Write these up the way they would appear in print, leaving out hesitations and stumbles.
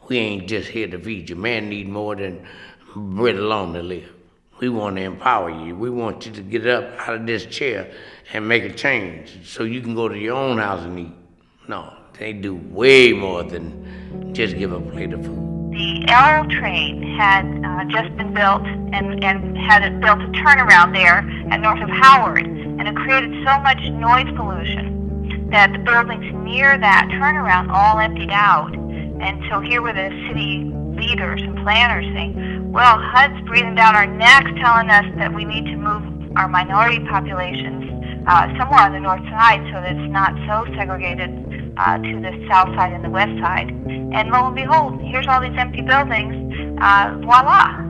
We ain't just here to feed you. Man need more than bread alone to live. We want to empower you. We want you to get up out of this chair and make a change so you can go to your own house and eat. No, they do way more than just give a plate of food. The Arrow train had just been built and had it built a turnaround there at north of Howard, and it created so much noise pollution that the buildings near that turnaround all emptied out. And so here were the city leaders and planners saying, well, HUD's breathing down our necks telling us that we need to move our minority populations somewhere on the north side so that it's not so segregated to the south side and the west side. And lo and behold, here's all these empty buildings. Voila.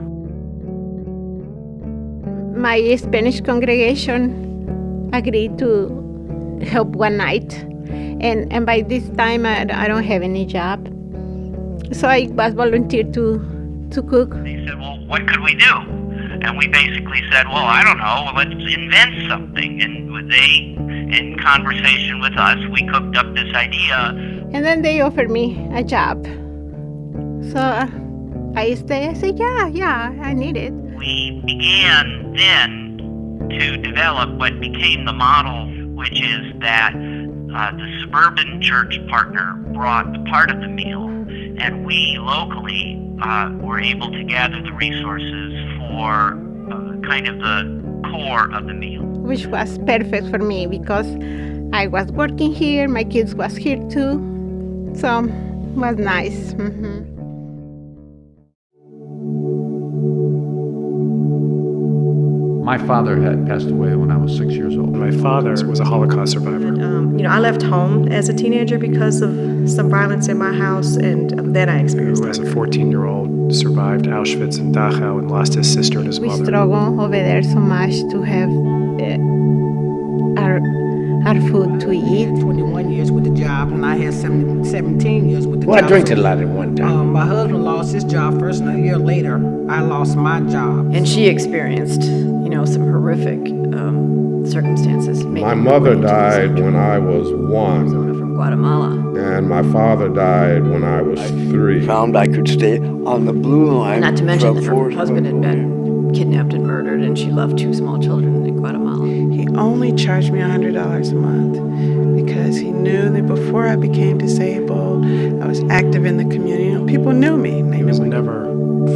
My Spanish congregation agreed to help one night. And by this time, I don't have any job. So I was volunteered to cook. They said, well, what could we do? And we basically said, well, I don't know, well, let's invent something. And they, in conversation with us, we cooked up this idea. And then they offered me a job. So I said, yeah, I need it. We began then to develop what became the model, which is that the suburban church partner brought a part of the meal, and we locally were able to gather the resources for kind of the core of the meal. Which was perfect for me because I was working here, my kids was here too, so it was nice. Mm-hmm. My father had passed away when I was 6 years old. My father was a Holocaust survivor. I left home as a teenager because of some violence in my house, and then I experienced Who, as a 14-year-old, survived Auschwitz and Dachau and lost his sister and his mother. We struggle over there so much to have our food to eat. 21 years with the job, and I had 17 years with the job. Well, I drank a lot at one time. My husband lost his job first, and a year later, I lost my job. And she experienced, some horrific circumstances. My mother died when I was 1. From Guatemala. And my father died when I was 3. Found I could stay on the blue line. Not to mention that her husband had been kidnapped and murdered, and she left 2 small children in Guatemala. He only charged me $100 a month because he knew that before I became disabled, I was active in the community. People knew me. He was never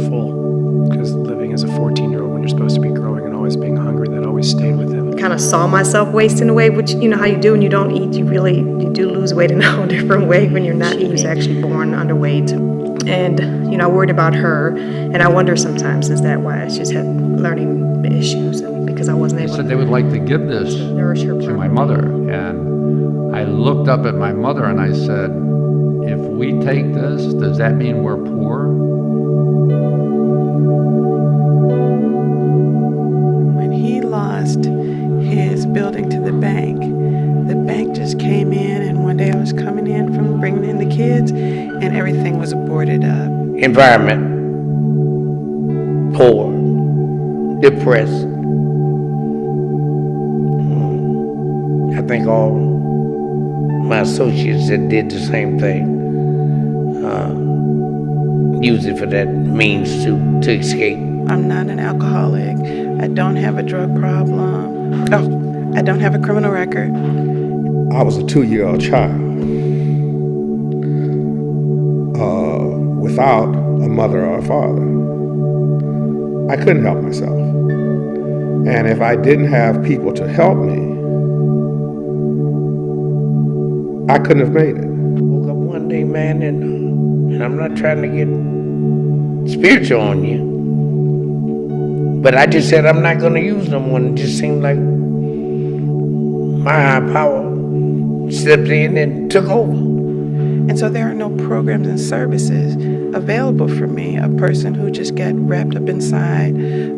full because living as a 14-year-old when you're supposed to be growing and always being hungry, that always stayed with him. I kind of saw myself wasting away, which, how you do when you don't eat. You do lose weight in a whole different way when you're not eating. She was actually born underweight. And, I worried about her. And I wonder sometimes, is that why she's had learning issues? And because I wasn't able They said they would like to give this to nourish her to my mother. And I looked up at my mother and I said, if we take this, does that mean we're poor? When he lost his building to the bank just came in, and one day I was coming in from bringing in the kids, and everything was boarded up. Environment, poor, depressed. I think all my associates that did the same thing use it for that means to escape. I'm not an alcoholic. I don't have a drug problem. I don't have a criminal record. I was a 2-year-old child without a mother or a father. I couldn't help myself. And if I didn't have people to help me, I couldn't have made it. Woke up one day, man, and I'm not trying to get spiritual on you, but I just said I'm not going to use them when it just seemed like my high power stepped in and took over. And so there are no programs and services available for me, a person who just got wrapped up inside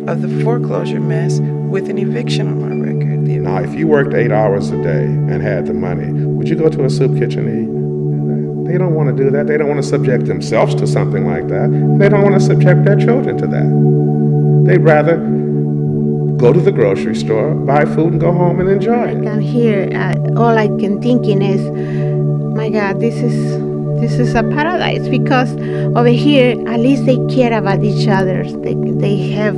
of the foreclosure mess with an eviction on my record. Now, if you worked 8 hours a day and had the money, would you go to a soup kitchen and eat? They don't want to do that. They don't want to subject themselves to something like that. They don't want to subject their children to that. They'd rather go to the grocery store, buy food, and go home and enjoy it. I can hear, all I can thinking is, my God, this is This is a paradise because over here, at least they care about each other. They have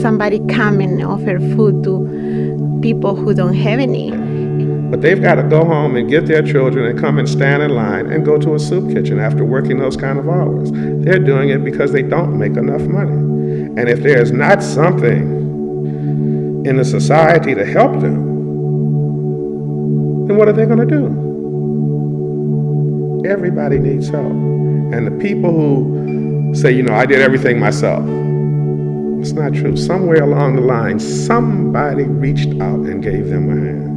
somebody come and offer food to people who don't have any. But they've got to go home and get their children and come and stand in line and go to a soup kitchen after working those kind of hours. They're doing it because they don't make enough money. And if there's not something in the society to help them, then what are they going to do? Everybody needs help. And the people who say, I did everything myself, it's not true. Somewhere along the line, somebody reached out and gave them a hand.